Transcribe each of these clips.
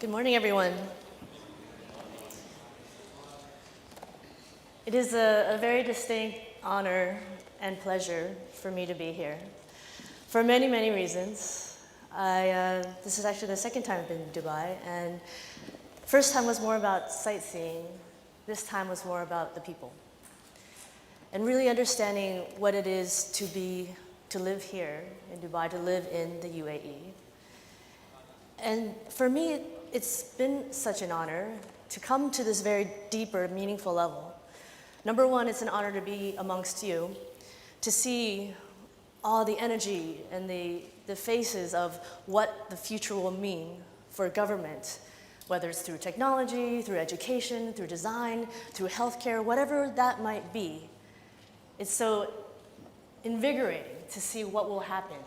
Good morning, everyone. It is a very distinct honor and pleasure for me to be here for many, many reasons. This is actually the second time I've been in Dubai, and first time was more about sightseeing. This time was more about the people. And really understanding what it is to live here in Dubai, to live in the UAE. And for me, it's been such an honor to come to this very deeper, meaningful level. Number one, it's an honor to be amongst you, to see all the energy and the faces of what the future will mean for government, whether it's through technology, through education, through design, through healthcare, whatever that might be. It's so invigorating to see what will happen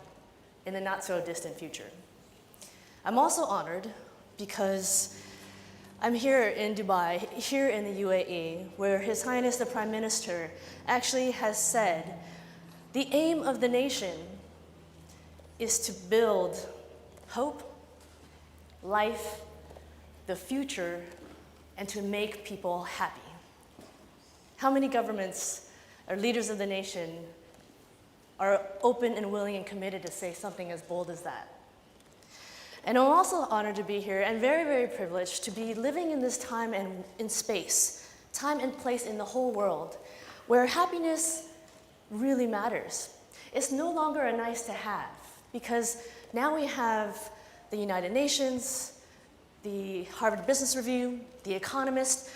in the not so distant future. I'm also honored because I'm here in Dubai, here in the UAE, where His Highness the Prime Minister actually has said, the aim of the nation is to build hope, life, the future, and to make people happy. How many governments or leaders of the nation are open and willing and committed to say something as bold as that? And I'm also honored to be here and very, very privileged to be living in this time and in space, time and place in the whole world, where happiness really matters. It's no longer a nice to have, because now we have the United Nations, the Harvard Business Review, The Economist,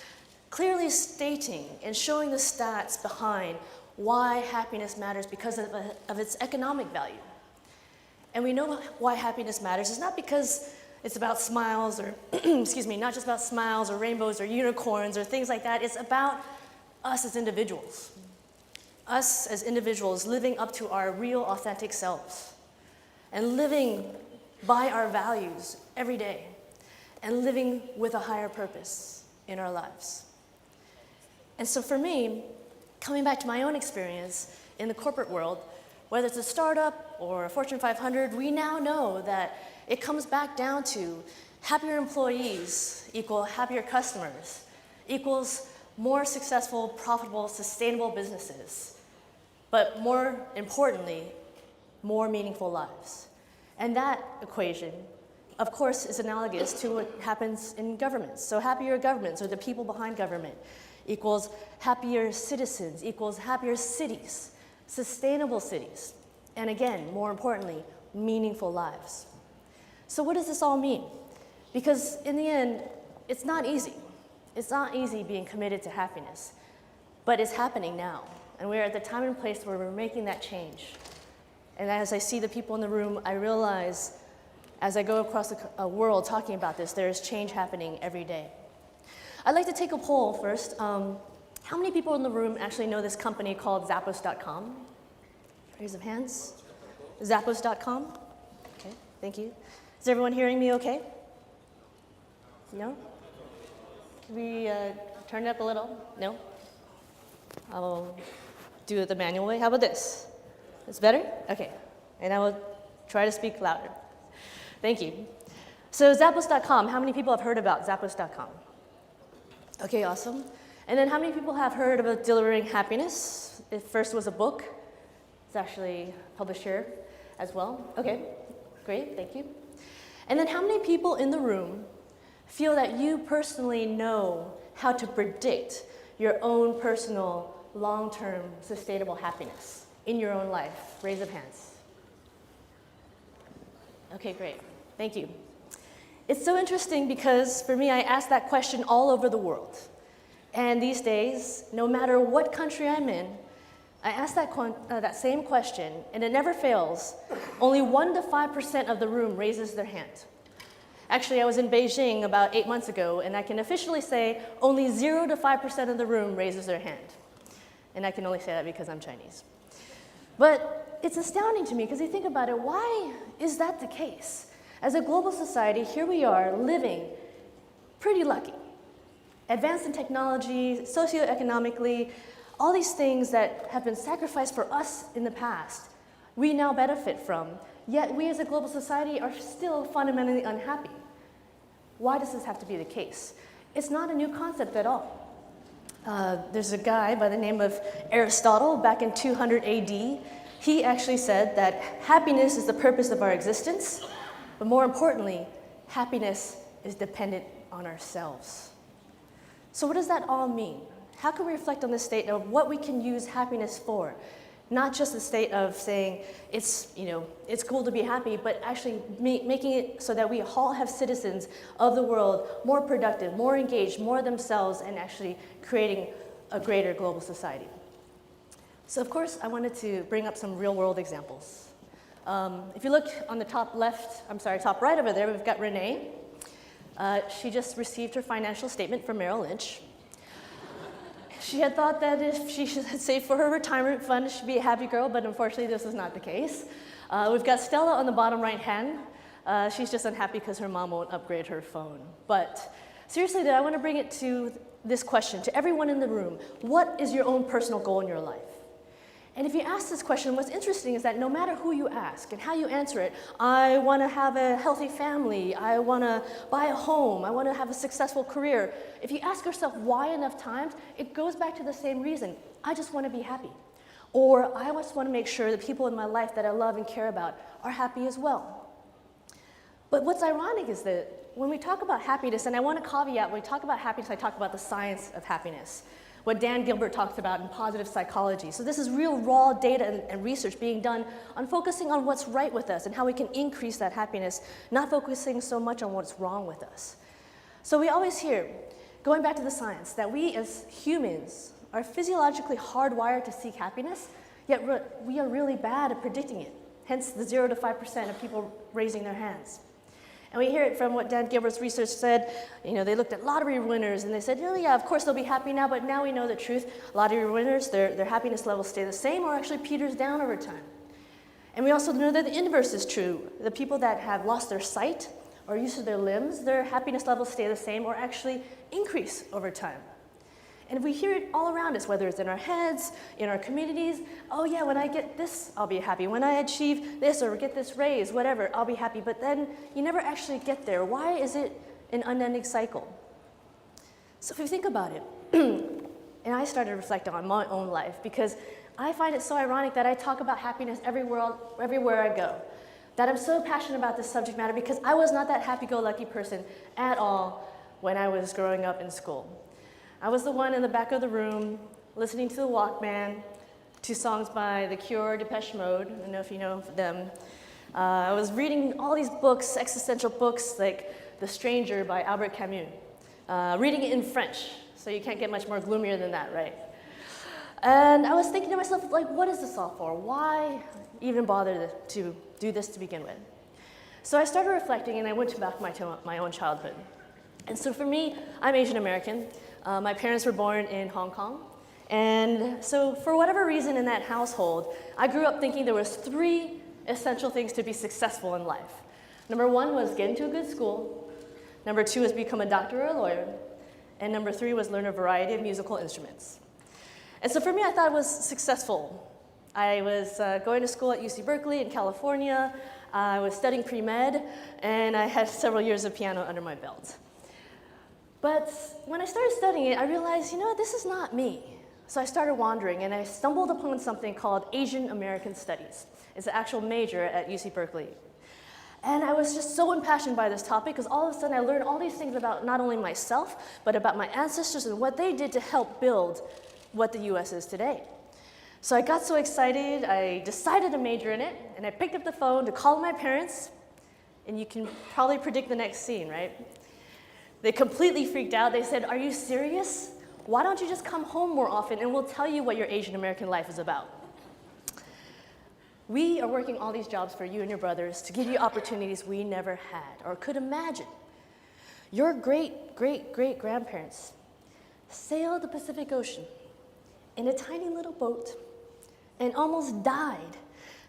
clearly stating and showing the stats behind why happiness matters because of its economic value. And we know why happiness matters. It's not because it's about smiles or, excuse me, not just about smiles or rainbows or unicorns or things like that. It's about us as individuals. Us as individuals living up to our real, authentic selves and living by our values every day and living with a higher purpose in our lives. And so for me, coming back to my own experience in the corporate world, whether it's a startup or a Fortune 500, we now know that it comes back down to happier employees equal happier customers, equals more successful, profitable, sustainable businesses, but more importantly, more meaningful lives. And that equation, of course, is analogous to what happens in governments. So happier governments, or the people behind government, equals happier citizens, equals happier cities, sustainable cities, and again, more importantly, meaningful lives. So what does this all mean? Because in the end, it's not easy. It's not easy being committed to happiness, but it's happening now. And we're at the time and place where we're making that change. And as I see the people in the room, I realize as I go across the world talking about this, there's change happening every day. I'd like to take a poll first. How many people in the room actually know this company called Zappos.com? Raise of hands. Zappos.com? Okay, thank you. Is everyone hearing me okay? No? Can we turn it up a little? No? I'll do it the manual way. How about this? It's better? Okay. And I will try to speak louder. Thank you. So Zappos.com, how many people have heard about Zappos.com? Okay, awesome. And then how many people have heard about delivering happiness? It first was a book. It's actually published here as well. Okay, great, thank you. And then how many people in the room feel that you personally know how to predict your own personal, long-term, sustainable happiness in your own life? Raise of hands. Okay, great, thank you. It's so interesting because for me, I ask that question all over the world. And these days, no matter what country I'm in, I ask that same question, and it never fails. Only 1 to 5% of the room raises their hand. Actually, I was in Beijing about 8 months ago, and I can officially say only 0 to 5% of the room raises their hand. And I can only say that because I'm Chinese. But it's astounding to me, because you think about it, why is that the case? As a global society, here we are living pretty lucky. Advanced in technology, socioeconomically, all these things that have been sacrificed for us in the past, we now benefit from, yet we as a global society are still fundamentally unhappy. Why does this have to be the case? It's not a new concept at all. There's a guy by the name of Aristotle back in 200 AD. He actually said that happiness is the purpose of our existence, but more importantly, happiness is dependent on ourselves. So what does that all mean? How can we reflect on this state of what we can use happiness for? Not just the state of saying it's cool to be happy, but actually making it so that we all have citizens of the world more productive, more engaged, more themselves, and actually creating a greater global society. So of course, I wanted to bring up some real-world examples. If you look on the top right over there, we've got Renee. She just received her financial statement from Merrill Lynch. She had thought that if she had saved for her retirement fund, she'd be a happy girl, but unfortunately this is not the case. We've got Stella on the bottom right hand. She's just unhappy because her mom won't upgrade her phone. But seriously though, I want to bring it to this question, to everyone in the room. What is your own personal goal in your life? And if you ask this question, what's interesting is that no matter who you ask and how you answer it, I want to have a healthy family, I want to buy a home, I want to have a successful career. If you ask yourself why enough times, it goes back to the same reason. I just want to be happy. Or I just want to make sure the people in my life that I love and care about are happy as well. But what's ironic is that when we talk about happiness, and I want to caveat, when we talk about happiness, I talk about the science of happiness. What Dan Gilbert talks about in positive psychology. So this is real raw data and research being done on focusing on what's right with us and how we can increase that happiness, not focusing so much on what's wrong with us. So we always hear, going back to the science, that we as humans are physiologically hardwired to seek happiness, yet we are really bad at predicting it. Hence the 0 to 5% of people raising their hands. And we hear it from what Dan Gilbert's research said. They looked at lottery winners and they said, oh yeah, of course they'll be happy now, but now we know the truth. Lottery winners, their happiness levels stay the same or actually peters down over time. And we also know that the inverse is true. The people that have lost their sight or use of their limbs, their happiness levels stay the same or actually increase over time. And we hear it all around us, whether it's in our heads, in our communities. Oh yeah, when I get this, I'll be happy. When I achieve this or get this raise, whatever, I'll be happy. But then you never actually get there. Why is it an unending cycle? So if you think about it, and I started reflecting on my own life because I find it so ironic that I talk about happiness everywhere I go. That I'm so passionate about this subject matter because I was not that happy-go-lucky person at all when I was growing up in school. I was the one in the back of the room listening to the Walkman, to songs by The Cure, Depeche Mode, I don't know if you know them. I was reading all these books, existential books like The Stranger by Albert Camus, reading it in French, so you can't get much more gloomier than that, right? And I was thinking to myself, what is this all for? Why even bother to do this to begin with? So I started reflecting and I went back to my own childhood. And so for me, I'm Asian American. My parents were born in Hong Kong. And so for whatever reason in that household, I grew up thinking there was 3 essential things to be successful in life. Number 1 was get into a good school. Number 2 was become a doctor or a lawyer. And number 3 was learn a variety of musical instruments. And so for me, I thought it was successful. I was going to school at UC Berkeley in California. I was studying pre-med, and I had several years of piano under my belt. But when I started studying it, I realized, this is not me. So I started wandering, and I stumbled upon something called Asian American Studies. It's an actual major at UC Berkeley. And I was just so impassioned by this topic because all of a sudden I learned all these things about not only myself, but about my ancestors and what they did to help build what the US is today. So I got so excited, I decided to major in it, and I picked up the phone to call my parents, and you can probably predict the next scene, right? They completely freaked out. They said, "Are you serious? Why don't you just come home more often and we'll tell you what your Asian American life is about?" We are working all these jobs for you and your brothers to give you opportunities we never had or could imagine. Your great-great-great-grandparents sailed the Pacific Ocean in a tiny little boat and almost died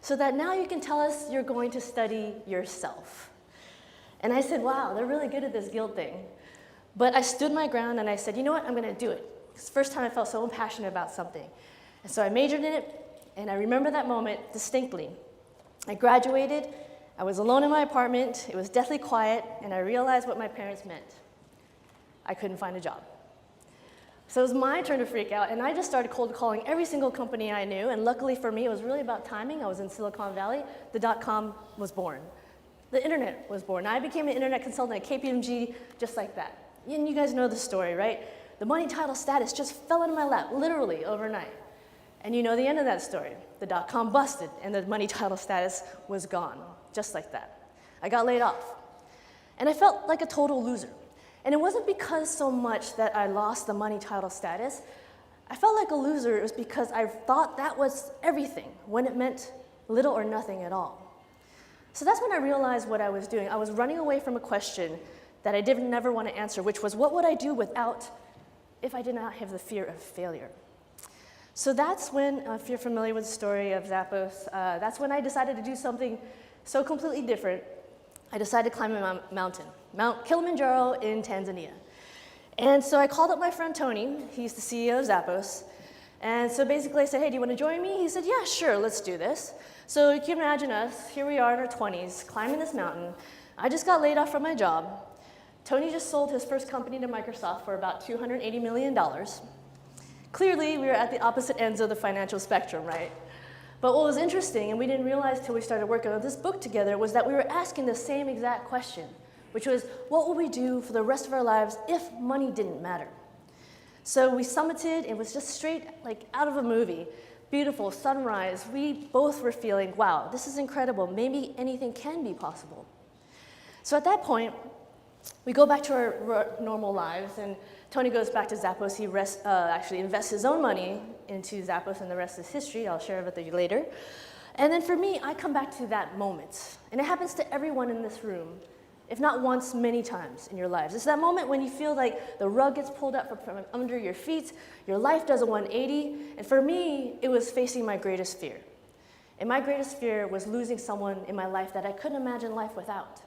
so that now you can tell us you're going to study yourself. And I said, wow, they're really good at this guilt thing. But I stood my ground and I said, you know what, I'm going to do it. It's the first time I felt so passionate about something. And so I majored in it, and I remember that moment distinctly. I graduated, I was alone in my apartment, it was deathly quiet, and I realized what my parents meant. I couldn't find a job. So it was my turn to freak out, and I just started cold calling every single company I knew, and luckily for me, it was really about timing. I was in Silicon Valley. The .com was born. The internet was born. I became an internet consultant at KPMG just like that. And you guys know the story, right? The money, title, status just fell into my lap, literally overnight. And you know the end of that story. The .com busted, and the money, title, status was gone, just like that. I got laid off. And I felt like a total loser. And it wasn't because so much that I lost the money, title, status. I felt like a loser. It was because I thought that was everything, when it meant little or nothing at all. So that's when I realized what I was doing. I was running away from a question that I didn't never want to answer, which was, what would I do if I did not have the fear of failure? So that's when, if you're familiar with the story of Zappos, that's when I decided to do something so completely different. I decided to climb a mountain, Mount Kilimanjaro in Tanzania. And so I called up my friend Tony, he's the CEO of Zappos, and so basically I said, hey, do you want to join me? He said, yeah, sure, let's do this. So you can imagine us, here we are in our 20s, climbing this mountain. I just got laid off from my job. Tony just sold his first company to Microsoft for about $280 million. Clearly, we were at the opposite ends of the financial spectrum, right? But what was interesting, and we didn't realize till we started working on this book together, was that we were asking the same exact question, which was, what would we do for the rest of our lives if money didn't matter? So we summited, it was just straight like out of a movie. Beautiful sunrise. We both were feeling, wow, this is incredible. Maybe anything can be possible. So at that point, we go back to our normal lives, and Tony goes back to Zappos. He actually invests his own money into Zappos, and the rest is history. I'll share it with you later. And then for me, I come back to that moment. And it happens to everyone in this room, if not once, many times in your lives. It's that moment when you feel like the rug gets pulled up from under your feet, your life does a 180, and for me, it was facing my greatest fear. And my greatest fear was losing someone in my life that I couldn't imagine life without.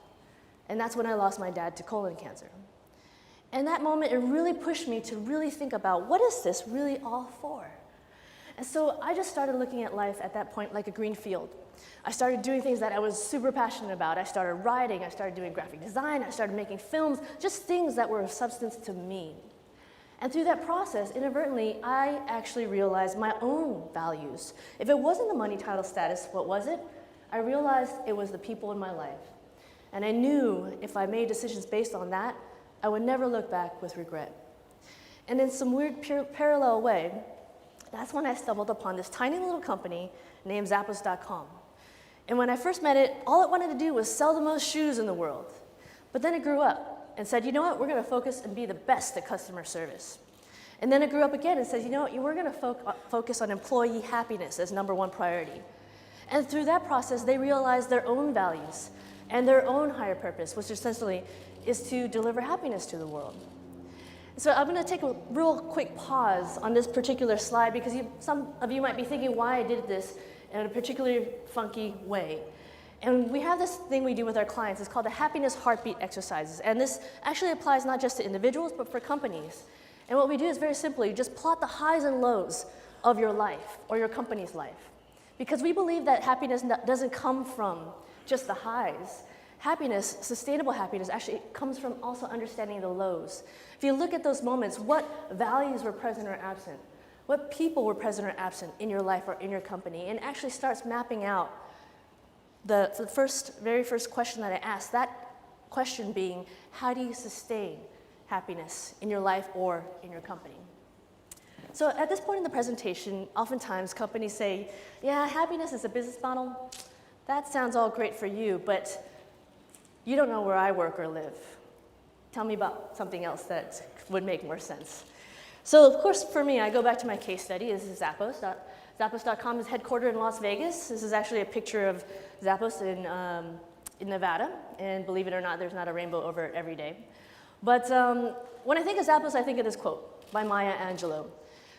And that's when I lost my dad to colon cancer. And that moment, it really pushed me to really think about, what is this really all for? And so I just started looking at life at that point like a green field. I started doing things that I was super passionate about. I started writing, I started doing graphic design, I started making films, just things that were of substance to me. And through that process, inadvertently, I actually realized my own values. If it wasn't the money, title, status, what was it? I realized it was the people in my life. And I knew if I made decisions based on that, I would never look back with regret. And in some weird parallel way, that's when I stumbled upon this tiny little company named Zappos.com. And when I first met it, all it wanted to do was sell the most shoes in the world. But then it grew up and said, you know what, we're going to focus and be the best at customer service. And then it grew up again and said, you know what, we're going to focus on employee happiness as #1 priority. And through that process, they realized their own values and their own higher purpose, which essentially is to deliver happiness to the world. So I'm going to take a real quick pause on this particular slide because some of you might be thinking why I did this in a particularly funky way. And we have this thing we do with our clients. It's called the happiness heartbeat exercises. And this actually applies not just to individuals, but for companies. And what we do is very simply just plot the highs and lows of your life or your company's life. Because we believe that happiness doesn't come from just the highs. Happiness, sustainable happiness, actually comes from also understanding the lows. If you look at those moments, what values were present or absent? What people were present or absent in your life or in your company? And actually starts mapping out the very first question that I asked, that question being, how do you sustain happiness in your life or in your company? So at this point in the presentation, oftentimes companies say, yeah, happiness is a business model. That sounds all great for you, but you don't know where I work or live. Tell me about something else that would make more sense. So of course, for me, I go back to my case study. This is Zappos. Zappos.com is headquartered in Las Vegas. This is actually a picture of Zappos in Nevada. And believe it or not, there's not a rainbow over it every day. But when I think of Zappos, I think of this quote by Maya Angelou.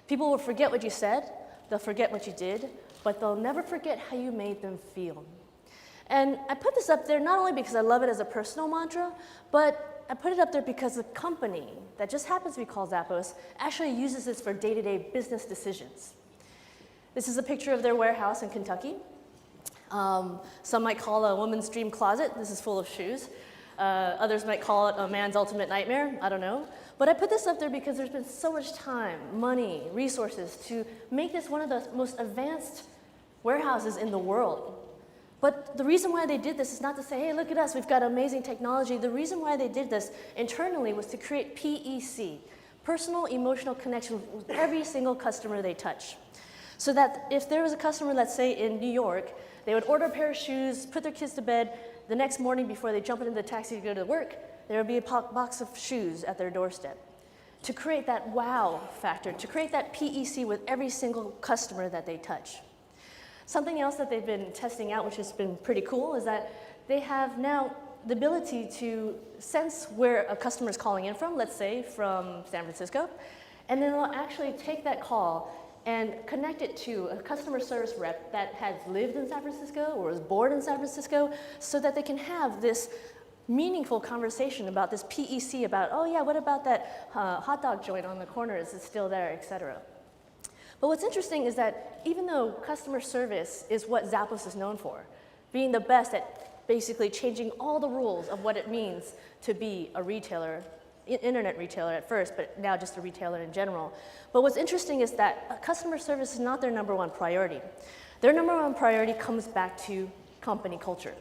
People will forget what you said, they'll forget what you did, but they'll never forget how you made them feel. And I put this up there not only because I love it as a personal mantra, but I put it up there because the company that just happens to be called Zappos actually uses this for day-to-day business decisions. This is a picture of their warehouse in Kentucky. Some might call a woman's dream closet. This is full of shoes. Others might call it a man's ultimate nightmare. I don't know. But I put this up there because there's been so much time, money, resources to make this one of the most advanced warehouses in the world. But the reason why they did this is not to say, hey, look at us, we've got amazing technology. The reason why they did this internally was to create PEC, personal emotional connection with every single customer they touch. So that if there was a customer, let's say in New York, they would order a pair of shoes, put their kids to bed, the next morning before they jump into the taxi to go to work, there would be a box of shoes at their doorstep. To create that wow factor, to create that PEC with every single customer that they touch. Something else that they've been testing out, which has been pretty cool, is that they have now the ability to sense where a customer is calling in from, let's say from San Francisco, and then they'll actually take that call and connect it to a customer service rep that has lived in San Francisco or was born in San Francisco, so that they can have this meaningful conversation about this PEC, about, oh yeah, what about that hot dog joint on the corner, is it still there, etc. But what's interesting is that even though customer service is what Zappos is known for, being the best at basically changing all the rules of what it means to be a retailer, internet retailer at first, but now just a retailer in general. But what's interesting is that customer service is not their number one priority. Their number one priority comes back to company culture.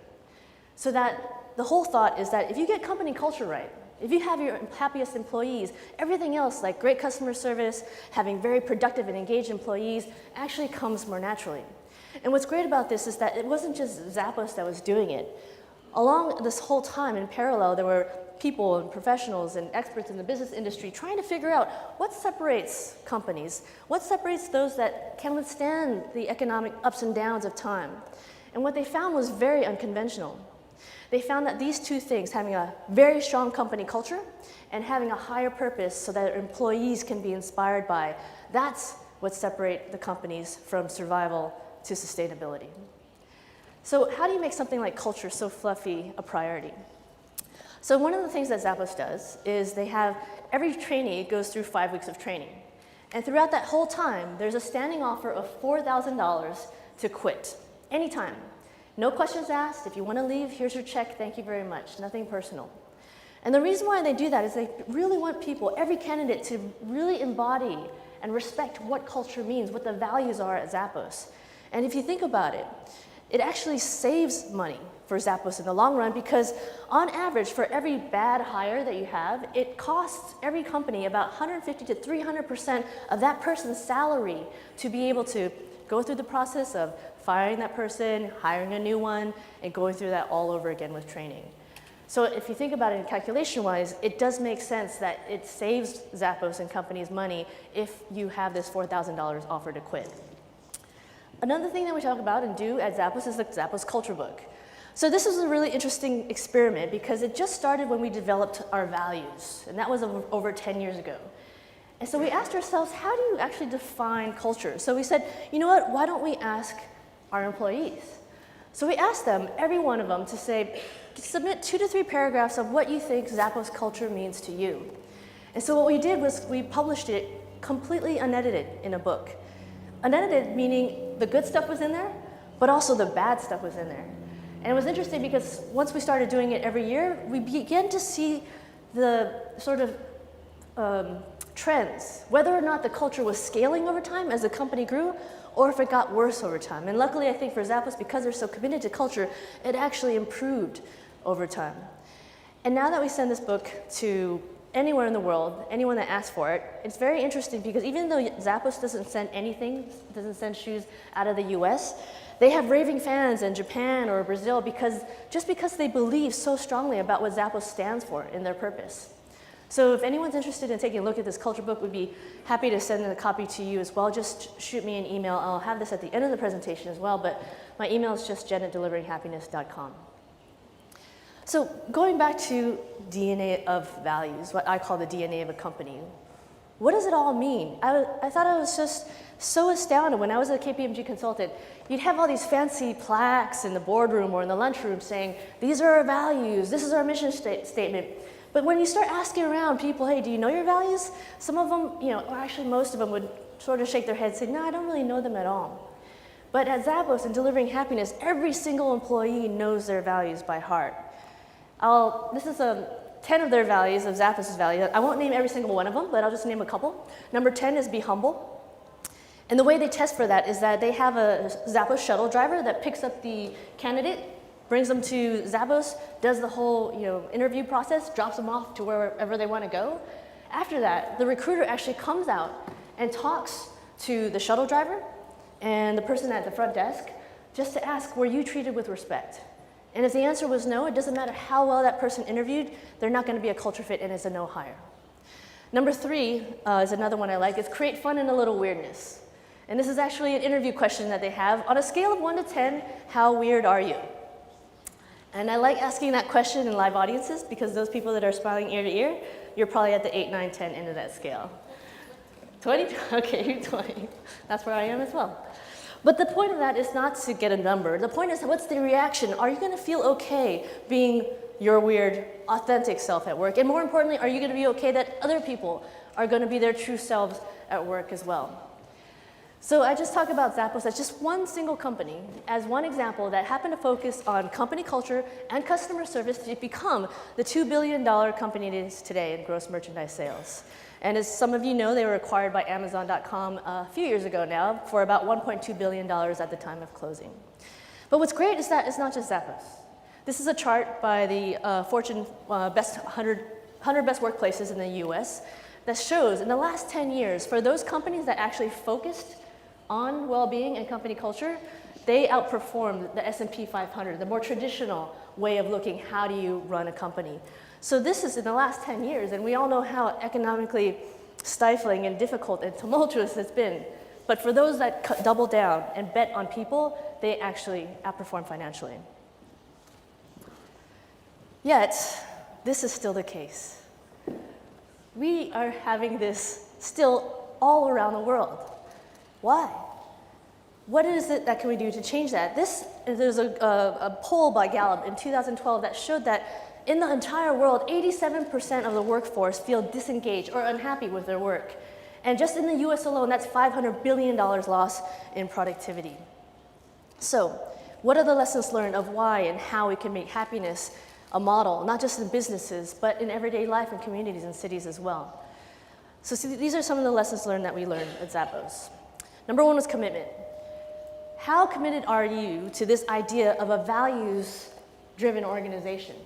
So that the whole thought is that if you get company culture right, if you have your happiest employees, everything else like great customer service, having very productive and engaged employees actually comes more naturally. And what's great about this is that it wasn't just Zappos that was doing it. Along this whole time in parallel, there were people and professionals and experts in the business industry trying to figure out what separates companies, what separates those that can withstand the economic ups and downs of time. And what they found was very unconventional. They found that these two things, having a very strong company culture and having a higher purpose so that employees can be inspired by, that's what separates the companies from survival to sustainability. So how do you make something like culture so fluffy a priority? So one of the things that Zappos does is they have every trainee goes through 5 weeks of training. And throughout that whole time, there's a standing offer of $4,000 to quit, anytime. No questions asked. If you want to leave, here's your check. Thank you very much. Nothing personal. And the reason why they do that is they really want people, every candidate, to really embody and respect what culture means, what the values are at Zappos. And if you think about it, it actually saves money for Zappos in the long run, because on average, for every bad hire that you have, it costs every company about 150 to 300% of that person's salary to be able to go through the process of firing that person, hiring a new one, and going through that all over again with training. So if you think about it calculation-wise, it does make sense that it saves Zappos and companies money if you have this $4,000 offer to quit. Another thing that we talk about and do at Zappos is the Zappos Culture Book. So this was a really interesting experiment because it just started when we developed our values, and that was over 10 years ago. And so we asked ourselves, how do you actually define culture? So we said, you know what, why don't we ask our employees? So we asked them, every one of them, to say, submit 2 to 3 paragraphs of what you think Zappos culture means to you. And so what we did was we published it completely unedited in a book. Unedited meaning the good stuff was in there, but also the bad stuff was in there. And it was interesting because once we started doing it every year, we began to see the sort of trends, whether or not the culture was scaling over time as the company grew, or if it got worse over time. And luckily, I think for Zappos, because they're so committed to culture, it actually improved over time. And now that we send this book to anywhere in the world, anyone that asks for it, it's very interesting because even though Zappos doesn't send anything, doesn't send shoes out of the US, they have raving fans in Japan or Brazil just because they believe so strongly about what Zappos stands for in their purpose. So if anyone's interested in taking a look at this culture book, we'd be happy to send a copy to you as well. Just shoot me an email. I'll have this at the end of the presentation as well, but my email is just jen@deliveringhappiness.com. So going back to DNA of values, what I call the DNA of a company, what does it all mean? I thought I was just so astounded when I was a KPMG consultant. You'd have all these fancy plaques in the boardroom or in the lunchroom saying, these are our values, this is our mission statement. But when you start asking around people, hey, do you know your values? Some of them, or actually most of them would sort of shake their heads and say, no, I don't really know them at all. But at Zappos, in delivering happiness, every single employee knows their values by heart. This is 10 of their values, of Zappos' values. I won't name every single one of them, but I'll just name a couple. Number 10 is be humble. And the way they test for that is that they have a Zappos shuttle driver that picks up the candidate, brings them to Zappos, does the whole interview process, drops them off to wherever they want to go. After that, the recruiter actually comes out and talks to the shuttle driver and the person at the front desk just to ask, were you treated with respect? And if the answer was no, it doesn't matter how well that person interviewed, they're not going to be a culture fit and it's a no hire. Number 3 is another one I like, is create fun and a little weirdness. And this is actually an interview question that they have. On a scale of 1 to 10, how weird are you? And I like asking that question in live audiences because those people that are smiling ear to ear, you're probably at the 8, 9, 10 end of that scale. 20? Okay, 20. That's where I am as well. But the point of that is not to get a number. The point is, what's the reaction? Are you going to feel okay being your weird, authentic self at work? And more importantly, are you going to be okay that other people are going to be their true selves at work as well? So I just talk about Zappos as just one single company, as one example that happened to focus on company culture and customer service to become the $2 billion company it is today in gross merchandise sales. And as some of you know, they were acquired by Amazon.com a few years ago now for about $1.2 billion at the time of closing. But what's great is that it's not just Zappos. This is a chart by the Fortune 100 Best Workplaces in the US that shows in the last 10 years, for those companies that actually focused on well-being and company culture, they outperformed the S&P 500, the more traditional way of looking, how do you run a company? So this is in the last 10 years, and we all know how economically stifling and difficult and tumultuous it's been. But for those that double down and bet on people, they actually outperform financially. Yet, this is still the case. We are having this still all around the world. Why? What is it that can we do to change that? There's a poll by Gallup in 2012 that showed that in the entire world, 87% of the workforce feel disengaged or unhappy with their work. And just in the US alone, that's $500 billion loss in productivity. So, what are the lessons learned of why and how we can make happiness a model, not just in businesses, but in everyday life and communities and cities as well? So these are some of the lessons learned that we learned at Zappos. Number 1 was commitment. How committed are you to this idea of a values-driven organization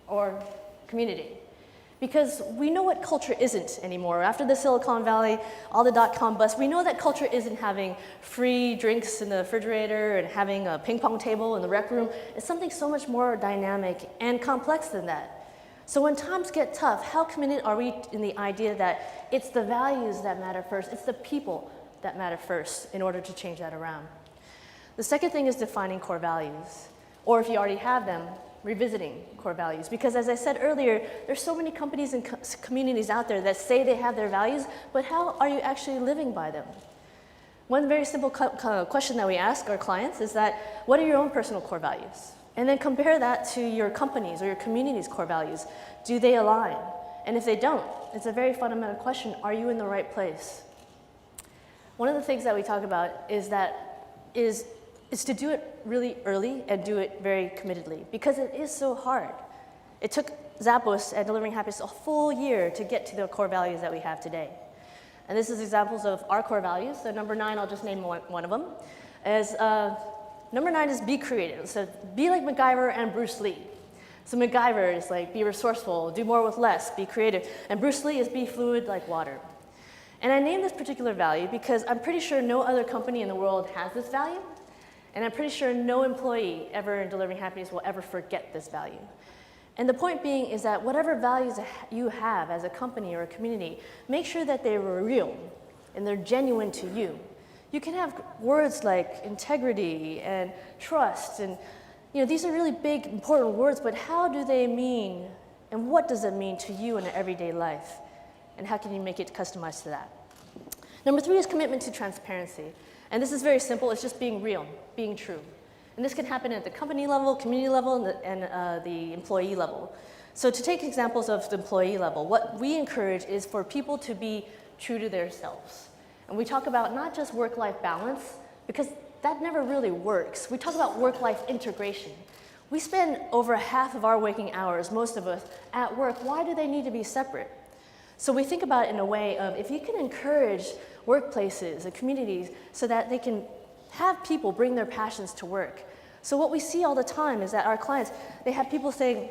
or community? Because we know what culture isn't anymore. After the Silicon Valley, all the dot-com bust, we know that culture isn't having free drinks in the refrigerator and having a ping pong table in the rec room. It's something so much more dynamic and complex than that. So when times get tough, how committed are we in the idea that it's the values that matter first, it's the people that matter first in order to change that around? The second thing is defining core values, or if you already have them, revisiting core values. Because as I said earlier, there's so many companies and communities out there that say they have their values, but how are you actually living by them? One very simple question that we ask our clients is that, what are your own personal core values? And then compare that to your company's or your community's core values. Do they align? And if they don't, it's a very fundamental question, are you in the right place? One of the things that we talk about is to do it really early and do it very committedly, because it is so hard. It took Zappos at Delivering Happiness a full year to get to the core values that we have today. And this is examples of our core values. So number 9, I'll just name one of them. Number 9 is be creative. So be like MacGyver and Bruce Lee. So MacGyver is like be resourceful, do more with less, be creative. And Bruce Lee is be fluid like water. And I named this particular value because I'm pretty sure no other company in the world has this value. And I'm pretty sure no employee ever in Delivering Happiness will ever forget this value. And the point being is that whatever values you have as a company or a community, make sure that they're real and they're genuine to you. You can have words like integrity and trust, and these are really big, important words, but how do they mean, and what does it mean to you in an everyday life? And how can you make it customized to that? Number 3 is commitment to transparency. And this is very simple, it's just being real, being true. And this can happen at the company level, community level, and the employee level. So to take examples of the employee level, what we encourage is for people to be true to themselves. And we talk about not just work-life balance, because that never really works. We talk about work-life integration. We spend over half of our waking hours, most of us, at work. Why do they need to be separate? So we think about it in a way of, if you can encourage workplaces and communities so that they can have people bring their passions to work. So what we see all the time is that our clients, they have people saying,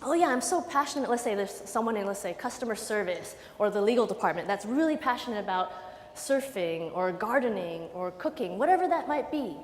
oh yeah, I'm so passionate. Let's say there's someone in, let's say, customer service or the legal department that's really passionate about surfing or gardening or cooking, whatever that might be.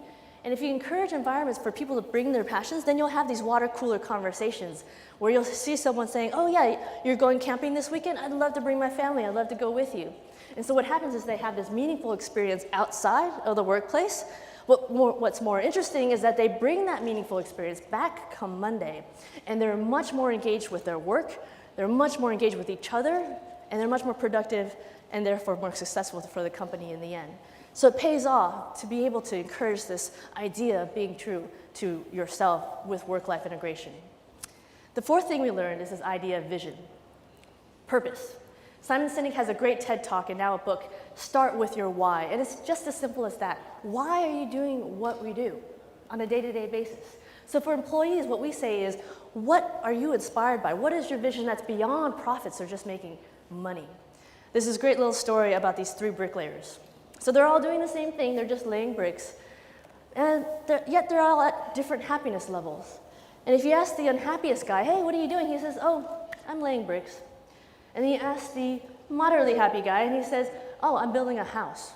And if you encourage environments for people to bring their passions, then you'll have these water cooler conversations where you'll see someone saying, oh yeah, you're going camping this weekend? I'd love to bring my family, I'd love to go with you. And so what happens is they have this meaningful experience outside of the workplace. What's more interesting is that they bring that meaningful experience back come Monday, and they're much more engaged with their work, they're much more engaged with each other, and they're much more productive and therefore more successful for the company in the end. So it pays off to be able to encourage this idea of being true to yourself with work-life integration. The fourth thing we learned is this idea of vision, purpose. Simon Sinek has a great TED Talk and now a book, Start With Your Why. And it's just as simple as that. Why are you doing what we do on a day-to-day basis? So for employees, what we say is, what are you inspired by? What is your vision that's beyond profits or just making money? There's this great little story about these three bricklayers. So they're all doing the same thing, they're just laying bricks, and yet they're all at different happiness levels. And if you ask the unhappiest guy, hey, what are you doing? He says, oh, I'm laying bricks. And then you ask the moderately happy guy, and he says, oh, I'm building a house.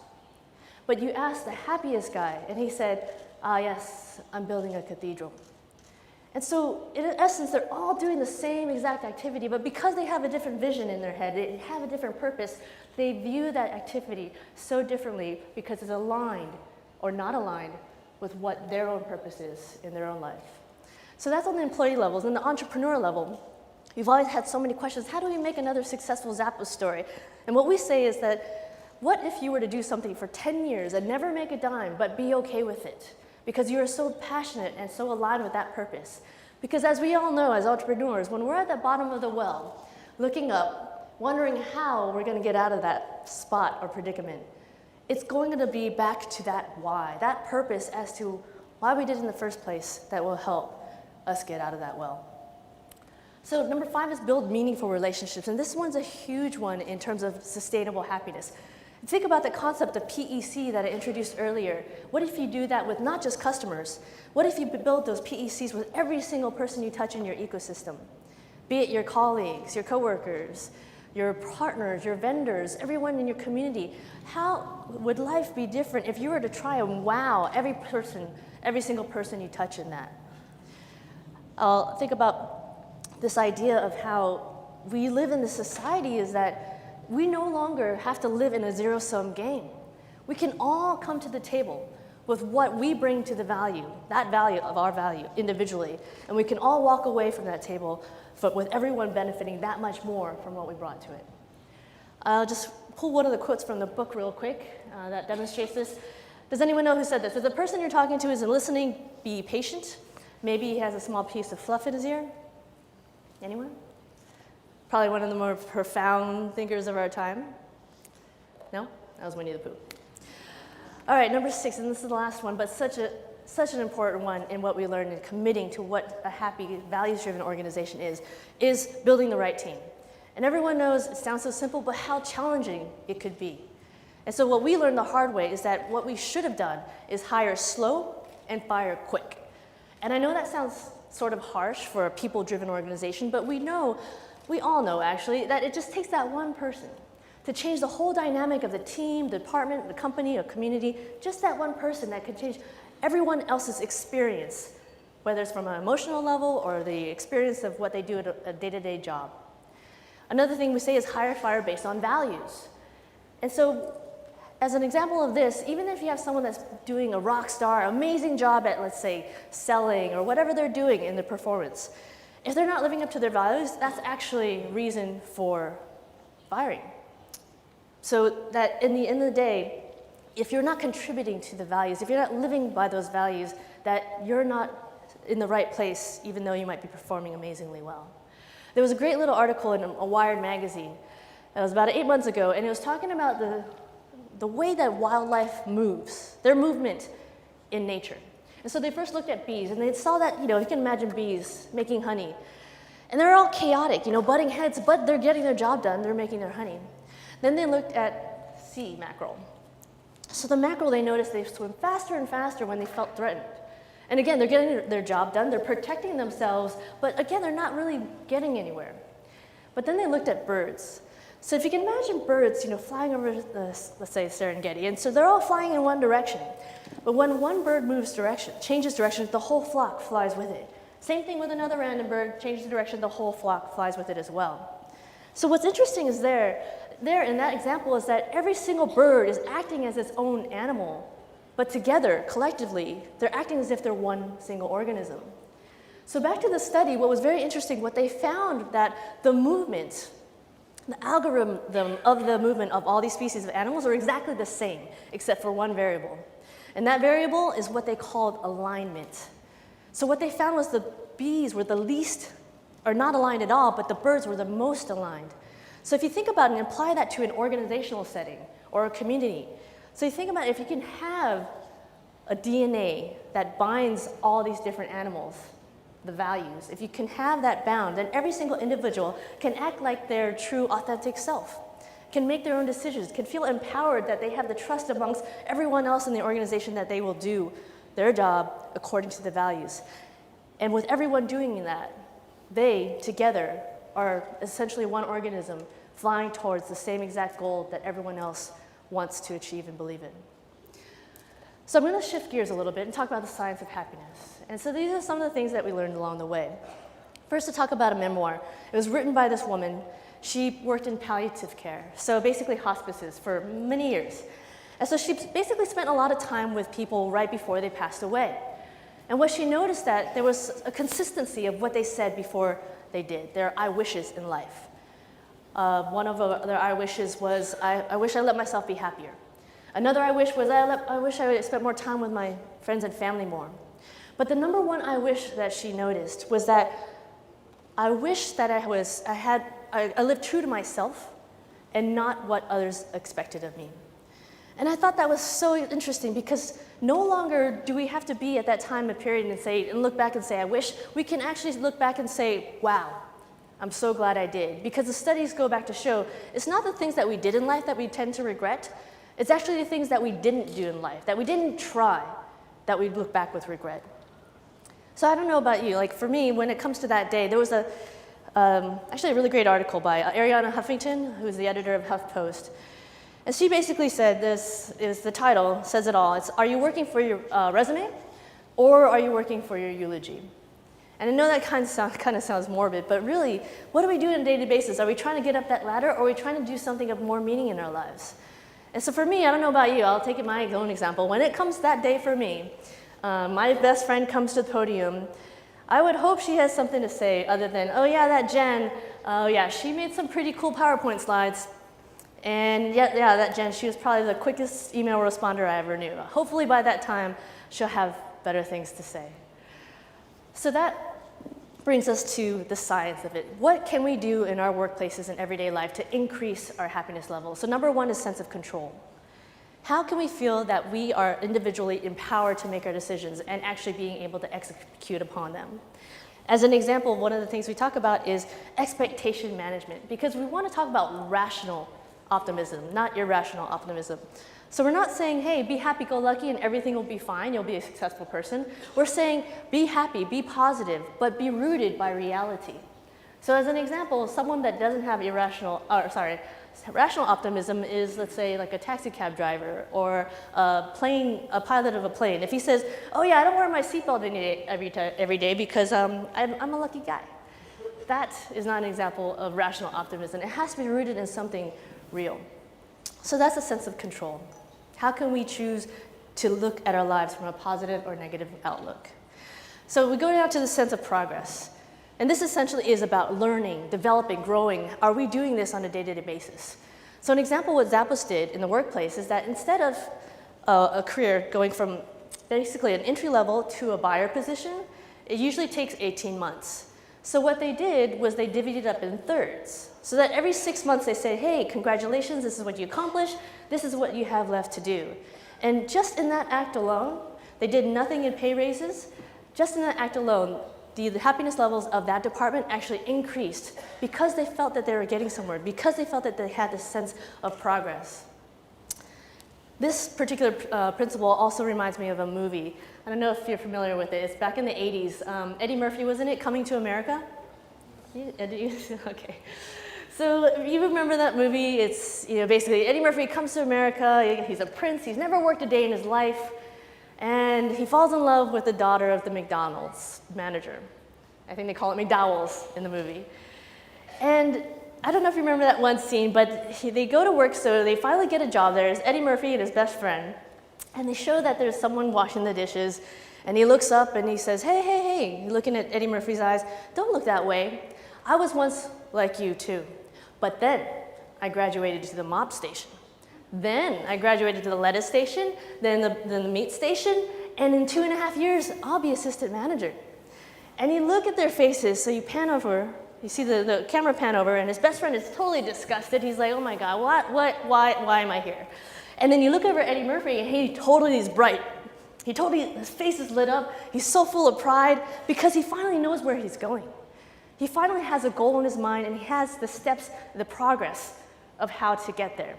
But you ask the happiest guy, and he said, yes, I'm building a cathedral. And so, in essence, they're all doing the same exact activity, but because they have a different vision in their head, they have a different purpose, they view that activity so differently because it's aligned or not aligned with what their own purpose is in their own life. So that's on the employee levels. And the entrepreneur level, we've always had so many questions. How do we make another successful Zappos story? And what we say is that, what if you were to do something for 10 years and never make a dime, but be okay with it? Because you are so passionate and so aligned with that purpose. Because as we all know, as entrepreneurs, when we're at the bottom of the well, looking up, wondering how we're going to get out of that spot or predicament, it's going to be back to that why, that purpose as to why we did it in the first place that will help us get out of that well. So number 5 is build meaningful relationships. And this one's a huge one in terms of sustainable happiness. Think about the concept of PEC that I introduced earlier. What if you do that with not just customers? What if you build those PECs with every single person you touch in your ecosystem? Be it your colleagues, your coworkers, your partners, your vendors, everyone in your community. How would life be different if you were to try and wow every single person you touch in that? I'll think about this idea of how we live in this society is that we no longer have to live in a zero-sum game. We can all come to the table with what we bring to the value, that value of our value individually, and we can all walk away from that table with everyone benefiting that much more from what we brought to it. I'll just pull one of the quotes from the book real quick that demonstrates this. Does anyone know who said this? If the person you're talking to isn't listening, be patient. Maybe he has a small piece of fluff in his ear. Anyone? Probably one of the more profound thinkers of our time. No? That was Winnie the Pooh. All right, number 6, and this is the last one, but such an important one in what we learned in committing to what a happy, values-driven organization is building the right team. And everyone knows it sounds so simple, but how challenging it could be. And so what we learned the hard way is that what we should have done is hire slow and fire quick. And I know that sounds sort of harsh for a people-driven organization, but we all know actually, that it just takes that one person to change the whole dynamic of the team, the department, the company, or community, just that one person that could change everyone else's experience, whether it's from an emotional level or the experience of what they do at a day-to-day job. Another thing we say is hire fire based on values. And so, as an example of this, even if you have someone that's doing a rock star, amazing job at, let's say, selling or whatever they're doing in their performance, if they're not living up to their values, that's actually reason for firing. So that in the end of the day, if you're not contributing to the values, if you're not living by those values, that you're not in the right place, even though you might be performing amazingly well. There was a great little article in a Wired magazine that was about 8 months ago, and it was talking about the way that wildlife moves, their movement in nature. And so they first looked at bees, and they saw that, you can imagine bees making honey. And they're all chaotic, butting heads, but they're getting their job done, they're making their honey. Then they looked at sea mackerel. So the mackerel, they noticed they swim faster and faster when they felt threatened. And again, they're getting their job done, they're protecting themselves, but again, they're not really getting anywhere. But then they looked at birds. So if you can imagine birds, flying over let's say Serengeti, and so they're all flying in one direction. But when one bird changes direction, the whole flock flies with it. Same thing with another random bird, changes direction, the whole flock flies with it as well. So what's interesting is there in that example is that every single bird is acting as its own animal, but together, collectively, they're acting as if they're one single organism. So back to the study, what was very interesting, what they found that the movement, the algorithm of the movement of all these species of animals are exactly the same, except for one variable. And that variable is what they called alignment. So what they found was the bees were the least, or not aligned at all, but the birds were the most aligned. So if you think about it and apply that to an organizational setting or a community, so you think about if you can have a DNA that binds all these different animals, the values, if you can have that bound, then every single individual can act like their true, authentic self, can make their own decisions, can feel empowered that they have the trust amongst everyone else in the organization that they will do their job according to the values. And with everyone doing that, they together are essentially one organism flying towards the same exact goal that everyone else wants to achieve and believe in. So I'm going to shift gears a little bit and talk about the science of happiness. And so these are some of the things that we learned along the way. First, to talk about a memoir. It was written by this woman. She worked in palliative care, so basically hospices for many years. And so she basically spent a lot of time with people right before they passed away. And what she noticed that there was a consistency of what they said before they did, their I wishes in life. One of their I wishes was, I wish I let myself be happier. Another I wish was, I wish I would spend more time with my friends and family more. But the number one I wish that she noticed was that I wish that I lived true to myself and not what others expected of me. And I thought that was so interesting because no longer do we have to be at that time and period and look back and say, I wish. We can actually look back and say, wow, I'm so glad I did. Because the studies go back to show it's not the things that we did in life that we tend to regret. It's actually the things that we didn't do in life, that we didn't try, that we look back with regret. So I don't know about you, like for me, when it comes to that day, there was actually a really great article by Ariana Huffington, who's the editor of HuffPost. And she basically said, this is the title, says it all. It's, are you working for your resume or are you working for your eulogy? And I know that kind of sounds morbid, but really, what do we do on a daily basis? Are we trying to get up that ladder or are we trying to do something of more meaning in our lives? And so for me, I don't know about you, I'll take it my own example. When it comes that day for me, my best friend comes to the podium, I would hope she has something to say other than, oh yeah, that Jen, oh yeah, she made some pretty cool PowerPoint slides. And yeah, that Jen, she was probably the quickest email responder I ever knew. Hopefully by that time, she'll have better things to say. So that brings us to the science of it. What can we do in our workplaces and everyday life to increase our happiness level? So number one is sense of control. How can we feel that we are individually empowered to make our decisions and actually being able to execute upon them? As an example, one of the things we talk about is expectation management, because we want to talk about rational optimism, not irrational optimism. So we're not saying, hey, be happy-go-lucky and everything will be fine, you'll be a successful person. We're saying, be happy, be positive, but be rooted by reality. So as an example, someone that doesn't have rational optimism is, let's say, like a taxi cab driver or a pilot of a plane. If he says, oh yeah, I don't wear my seatbelt every day because I'm a lucky guy. That is not an example of rational optimism. It has to be rooted in something real. So that's a sense of control. How can we choose to look at our lives from a positive or negative outlook? So we go down to the sense of progress. And this essentially is about learning, developing, growing. Are we doing this on a day-to-day basis? So an example what Zappos did in the workplace is that instead of a career going from basically an entry level to a buyer position, it usually takes 18 months. So what they did was they divvied it up in thirds. So that every 6 months they say, hey, congratulations, this is what you accomplished, this is what you have left to do. And just in that act alone, They did nothing in pay raises. Just in that act alone, the happiness levels of that department actually increased because they felt that they were getting somewhere, because they felt that they had this sense of progress. This particular principle also reminds me of a movie. I don't know if you're familiar with it. It's back in the 80s. Eddie Murphy was in it, Coming to America? Okay. So you remember that movie? It's basically Eddie Murphy comes to America. He's a prince. He's never worked a day in his life. And he falls in love with the daughter of the McDonald's manager. I think they call it McDowell's in the movie. And I don't know if you remember that one scene, but they go to work, so they finally get a job there. It's Eddie Murphy and his best friend. And they show that there's someone washing the dishes. And he looks up and he says, hey, hey, hey, looking at Eddie Murphy's eyes, don't look that way. I was once like you too. But then I graduated to the mop station. Then I graduated to the lettuce station, then the meat station, and in 2.5 years, I'll be assistant manager. And you look at their faces, so you pan over, you see the camera pan over, and his best friend is totally disgusted. He's like, oh my God, why am I here? And then you look over at Eddie Murphy, and he totally is bright. His face is lit up. He's so full of pride because he finally knows where he's going. He finally has a goal in his mind, and he has the steps, the progress of how to get there.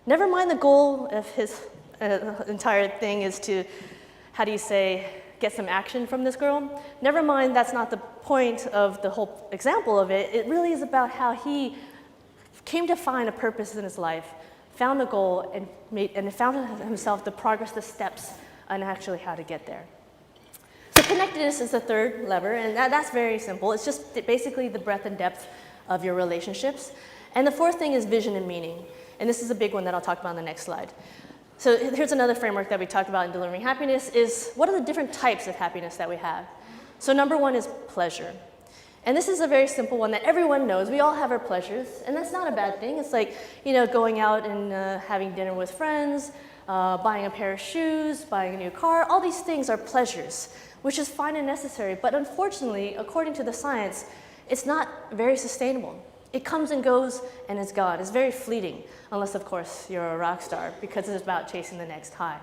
Never mind the goal of his entire thing is to, get some action from this girl. Never mind, that's not the point of the whole example of it. It really is about how he came to find a purpose in his life, found a goal, and found himself the progress, the steps, and actually how to get there. So connectedness is the third lever, and that's very simple. It's just basically the breadth and depth of your relationships. And the fourth thing is vision and meaning. And this is a big one that I'll talk about on the next slide. So here's another framework that we talked about in delivering happiness is what are the different types of happiness that we have? So number one is pleasure. And this is a very simple one that everyone knows. We all have our pleasures, and that's not a bad thing. It's like, going out and having dinner with friends, buying a pair of shoes, buying a new car. All these things are pleasures, which is fine and necessary. But unfortunately, according to the science, it's not very sustainable. It comes and goes and it's gone. It's very fleeting, unless, of course, you're a rock star, because it's about chasing the next high.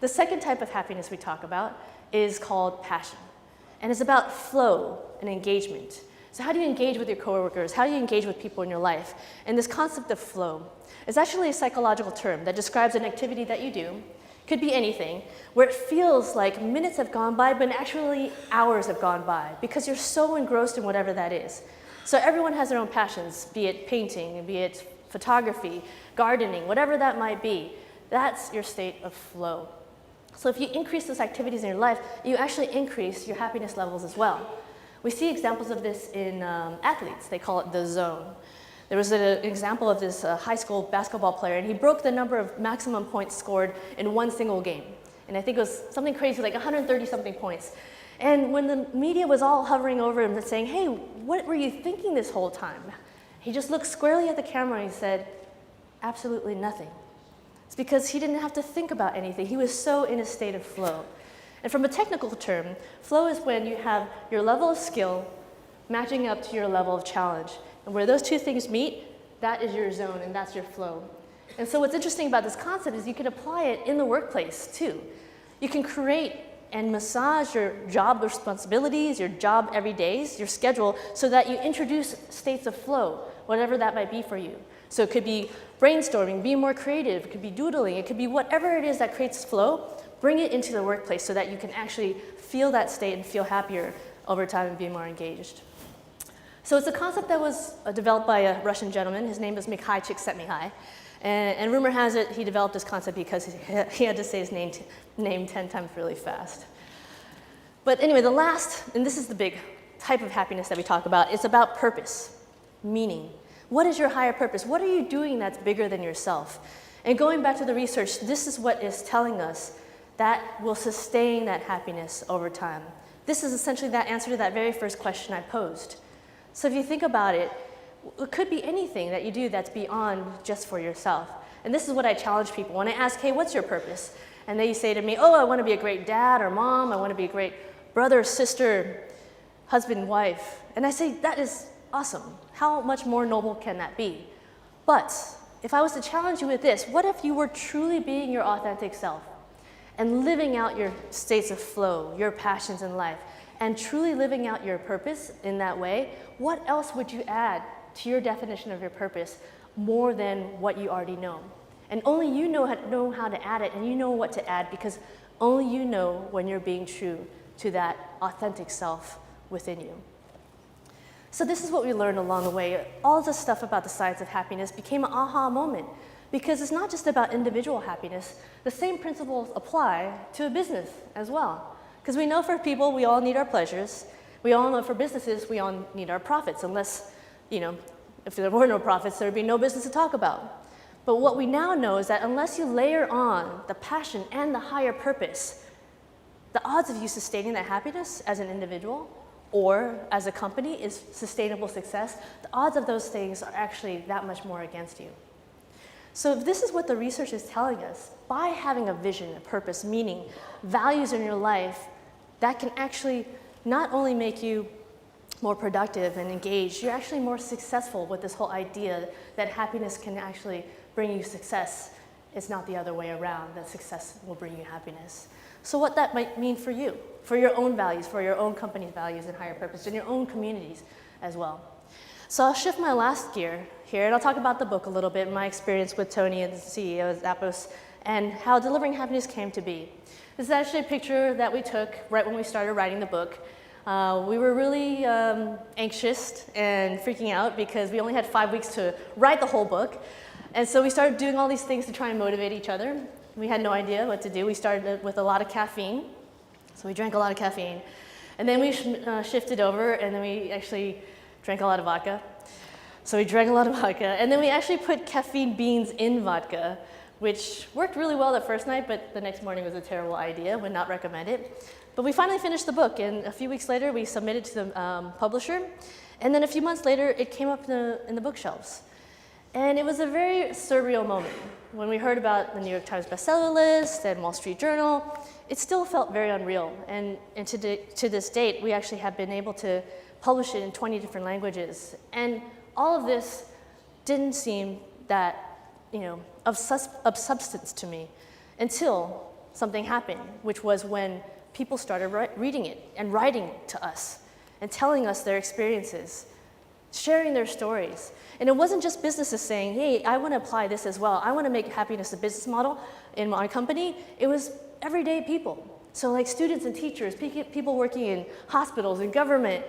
The second type of happiness we talk about is called passion. And it's about flow and engagement. So how do you engage with your coworkers? How do you engage with people in your life? And this concept of flow is actually a psychological term that describes an activity that you do, could be anything, where it feels like minutes have gone by, but actually hours have gone by, because you're so engrossed in whatever that is. So everyone has their own passions, be it painting, be it photography, gardening, whatever that might be. That's your state of flow. So if you increase those activities in your life, you actually increase your happiness levels as well. We see examples of this in athletes. They call it the zone. There was an example of this high school basketball player, and he broke the number of maximum points scored in one single game. And I think it was something crazy, like 130-something points. And when the media was all hovering over him and saying, hey, what were you thinking this whole time? He just looked squarely at the camera and he said, absolutely nothing. It's because he didn't have to think about anything. He was so in a state of flow. And from a technical term, flow is when you have your level of skill matching up to your level of challenge. And where those two things meet, that is your zone and that's your flow. And so what's interesting about this concept is you can apply it in the workplace too. You can create and massage your job responsibilities, your job everydays, your schedule, so that you introduce states of flow, whatever that might be for you. So it could be brainstorming, being more creative, it could be doodling, it could be whatever it is that creates flow, bring it into the workplace so that you can actually feel that state and feel happier over time and be more engaged. So it's a concept that was developed by a Russian gentleman. His name is Mikhail Csikszentmihalyi. And rumor has it he developed this concept because he had to say his name 10 times really fast. But anyway, the last, and this is the big type of happiness that we talk about, it's about purpose, meaning. What is your higher purpose? What are you doing that's bigger than yourself? And going back to the research, this is what is telling us that will sustain that happiness over time. This is essentially that answer to that very first question I posed. So if you think about it, it could be anything that you do that's beyond just for yourself. And this is what I challenge people. When I ask, hey, what's your purpose? And they say to me, oh, I want to be a great dad or mom. I want to be a great brother, sister, husband, wife. And I say, that is awesome. How much more noble can that be? But if I was to challenge you with this, what if you were truly being your authentic self? and living out your states of flow, your passions in life, and truly living out your purpose in that way, what else would you add to your definition of your purpose more than what you already know? And only you know how to add it, and you know what to add, because only you know when you're being true to that authentic self within you. So this is what we learned along the way. All the stuff about the science of happiness became an aha moment, because it's not just about individual happiness. The same principles apply to a business as well. Because we know for people, we all need our pleasures. We all know for businesses, we all need our profits, unless, if there were no profits, there would be no business to talk about. But what we now know is that unless you layer on the passion and the higher purpose, the odds of you sustaining that happiness as an individual or as a company is sustainable success, the odds of those things are actually that much more against you. So if this is what the research is telling us, by having a vision, a purpose, meaning, values in your life, that can actually not only make you more productive and engaged, you're actually more successful with this whole idea that happiness can actually bring you success. It's not the other way around, that success will bring you happiness. So what that might mean for you, for your own values, for your own company's values and higher purpose, and your own communities as well. So I'll shift my last gear here, and I'll talk about the book a little bit, my experience with Tony, the CEO of Zappos, and how delivering happiness came to be. This is actually a picture that we took right when we started writing the book. We were really anxious and freaking out because we only had 5 weeks to write the whole book. And so we started doing all these things to try and motivate each other. We had no idea what to do. We started with a lot of caffeine. So we drank a lot of caffeine. And then we shifted over, and then we actually drank a lot of vodka. So we drank a lot of vodka. And then we actually put caffeine beans in vodka, which worked really well the first night, but the next morning was a terrible idea, would not recommend it. But we finally finished the book, and a few weeks later, we submitted to the publisher. And then a few months later, it came up in the bookshelves. And it was a very surreal moment. When we heard about the New York Times bestseller list and Wall Street Journal, it still felt very unreal. And to this date, we actually have been able to publish it in 20 different languages. And all of this didn't seem that, of substance to me until something happened, which was when people started reading it and writing to us and telling us their experiences, sharing their stories. And it wasn't just businesses saying, hey, I want to apply this as well. I want to make happiness a business model in my company. It was everyday people. So like students and teachers, people working in hospitals and government,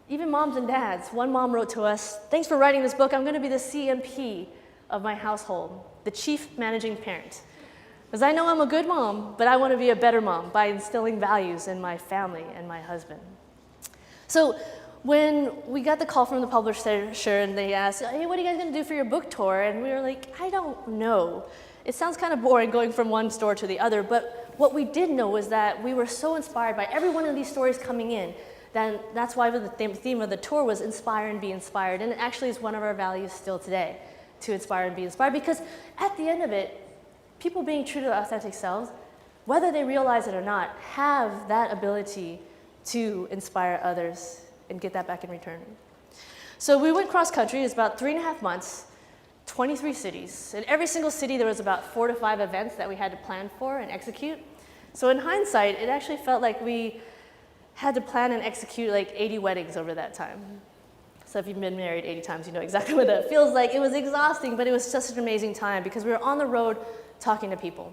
even moms and dads. One mom wrote to us, thanks for writing this book. I'm going to be the CMP of my household, the chief managing parent. Because I know I'm a good mom, but I want to be a better mom by instilling values in my family and my husband. So when we got the call from the publisher and they asked, hey, what are you guys going to do for your book tour? And we were like, I don't know. It sounds kind of boring going from one store to the other, but what we did know was that we were so inspired by every one of these stories coming in. That's why the theme of the tour was inspire and be inspired. And it actually is one of our values still today, to inspire and be inspired, because at the end of it, people being true to their authentic selves, whether they realize it or not, have that ability to inspire others and get that back in return. So we went cross-country. It was about 3.5 months, 23 cities. In every single city, there was about 4 to 5 events that we had to plan for and execute. So in hindsight, it actually felt like we had to plan and execute like 80 weddings over that time. So if you've been married 80 times, you know exactly what that feels like. It was exhausting, but it was such an amazing time because we were on the road talking to people.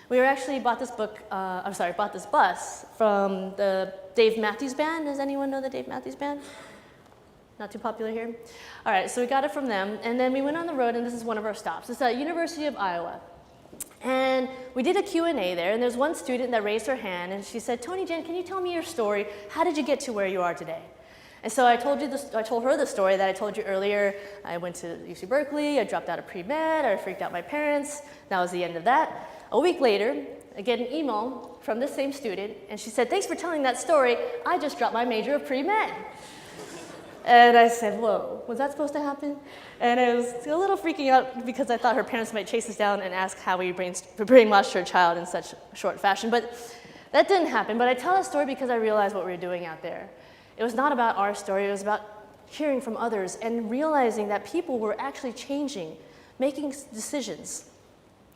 We actually bought this bus from the Dave Matthews Band. Does anyone know the Dave Matthews Band? Not too popular here? All right, so we got it from them, and then we went on the road, and this is one of our stops. It's at University of Iowa. And we did a Q&A there, and there's one student that raised her hand, and she said, Tony, Jen, can you tell me your story? How did you get to where you are today? And so I told her the story that I told you earlier. I went to UC Berkeley, I dropped out of pre-med, I freaked out my parents. That was the end of that. A week later, I get an email from this same student, and she said, thanks for telling that story. I just dropped my major of pre-med. And I said, whoa, was that supposed to happen? And I was a little freaking out because I thought her parents might chase us down and ask how we brainwashed her child in such short fashion. But that didn't happen. But I tell that story because I realized what we were doing out there. It was not about our story. It was about hearing from others and realizing that people were actually changing, making decisions,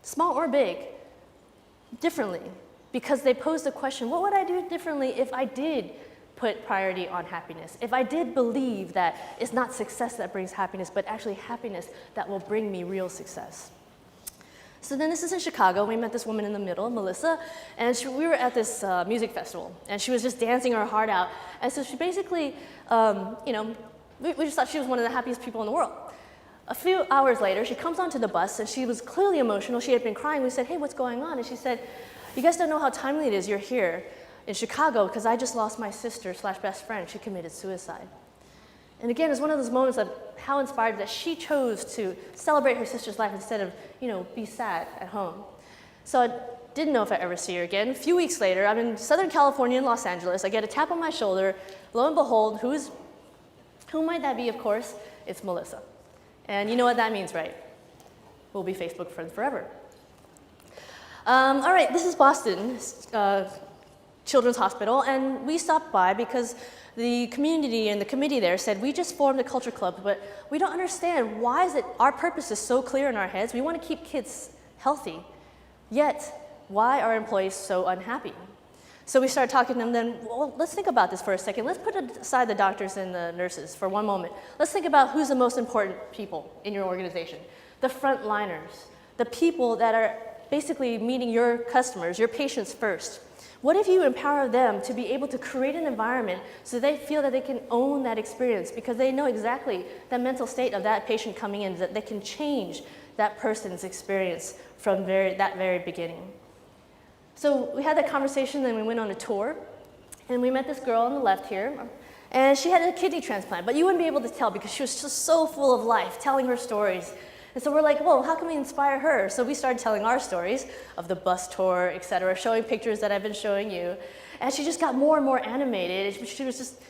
small or big, differently because they posed the question, what would I do differently if I did put priority on happiness? If I did believe that it's not success that brings happiness, but actually happiness that will bring me real success. So then this is in Chicago. We met this woman in the middle, Melissa, and we were at this music festival, and she was just dancing her heart out. And so she basically, we just thought she was one of the happiest people in the world. A few hours later, she comes onto the bus, and she was clearly emotional. She had been crying. We said, hey, what's going on? And she said, you guys don't know how timely it is you're here in Chicago because I just lost my sister/best friend. She committed suicide. And again, it's one of those moments of how inspired that she chose to celebrate her sister's life instead of, be sad at home. So I didn't know if I'd ever see her again. A few weeks later, I'm in Southern California in Los Angeles. I get a tap on my shoulder. Lo and behold, who might that be, of course? It's Melissa. And you know what that means, right? We'll be Facebook friends forever. All right, this is Boston Children's Hospital, and we stopped by because the community and the committee there said, we just formed a culture club, but we don't understand why is it our purpose is so clear in our heads. We want to keep kids healthy, yet why are employees so unhappy? So we started talking to them then, well, let's think about this for a second. Let's put aside the doctors and the nurses for one moment. Let's think about who's the most important people in your organization. The frontliners, the people that are basically meeting your customers, your patients first. What if you empower them to be able to create an environment so they feel that they can own that experience because they know exactly the mental state of that patient coming in, that they can change that person's experience from that very beginning. So we had that conversation, then we went on a tour, and we met this girl on the left here, and she had a kidney transplant, but you wouldn't be able to tell because she was just so full of life, telling her stories. And so we're like, whoa, how can we inspire her? So we started telling our stories of the bus tour, et cetera, showing pictures that I've been showing you. And she just got more and more animated. She was just,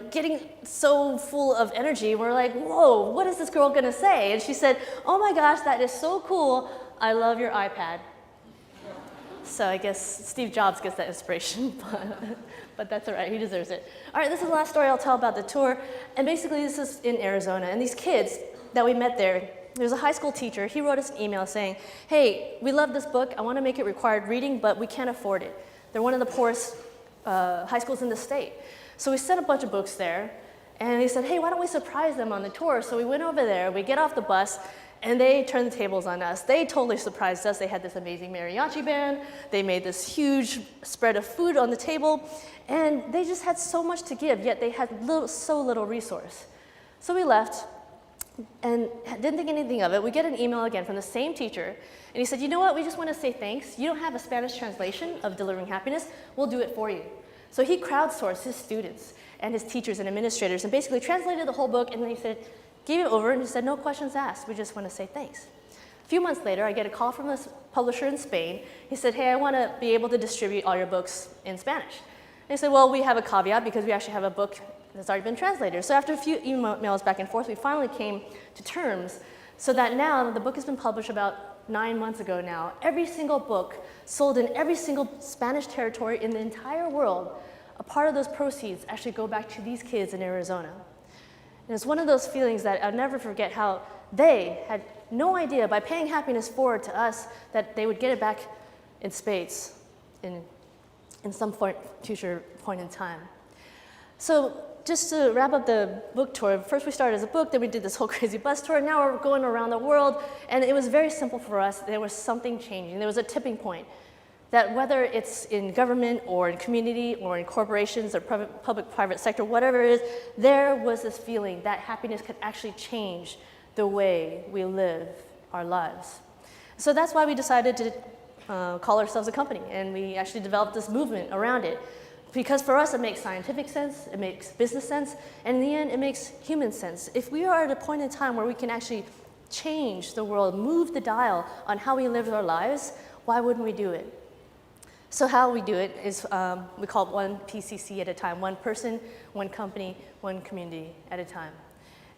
getting so full of energy. We're like, whoa, what is this girl gonna say? And she said, oh my gosh, that is so cool. I love your iPad. So I guess Steve Jobs gets that inspiration, but that's all right, he deserves it. All right, this is the last story I'll tell about the tour. And basically this is in Arizona. And these kids that we met there's a high school teacher. He wrote us an email saying, hey, we love this book. I want to make it required reading, but we can't afford it. They're one of the poorest high schools in the state. So we sent a bunch of books there, and they said, hey, why don't we surprise them on the tour? So we went over there, we get off the bus, and they turned the tables on us. They totally surprised us. They had this amazing mariachi band. They made this huge spread of food on the table, and they just had so much to give, yet they had so little resource. So we left, and didn't think anything of it. We get an email again from the same teacher, and he said, you know what, we just want to say thanks. You don't have a Spanish translation of Delivering Happiness. We'll do it for you. So he crowdsourced his students and his teachers and administrators and basically translated the whole book, and then he said, gave it over, and he said, no questions asked. We just want to say thanks. A few months later, I get a call from this publisher in Spain. He said, hey, I want to be able to distribute all your books in Spanish. And he said, well, we have a caveat because we actually have a book that's already been translated. So after a few emails back and forth, we finally came to terms so that now the book has been published about 9 months ago now. Every single book sold in every single Spanish territory in the entire world, a part of those proceeds actually go back to these kids in Arizona. And it's one of those feelings that I'll never forget how they had no idea by paying happiness forward to us that they would get it back in spades in some future point in time. So just to wrap up the book tour, first we started as a book, then we did this whole crazy bus tour, now we're going around the world, and it was very simple for us. There was something changing. There was a tipping point that whether it's in government or in community or in corporations or public-private sector, whatever it is, there was this feeling that happiness could actually change the way we live our lives. So that's why we decided to call ourselves a company, and we actually developed this movement around it. Because for us, it makes scientific sense, it makes business sense, and in the end, it makes human sense. If we are at a point in time where we can actually change the world, move the dial on how we live our lives, why wouldn't we do it? So how we do it is we call it one PCC at a time, one person, one company, one community at a time.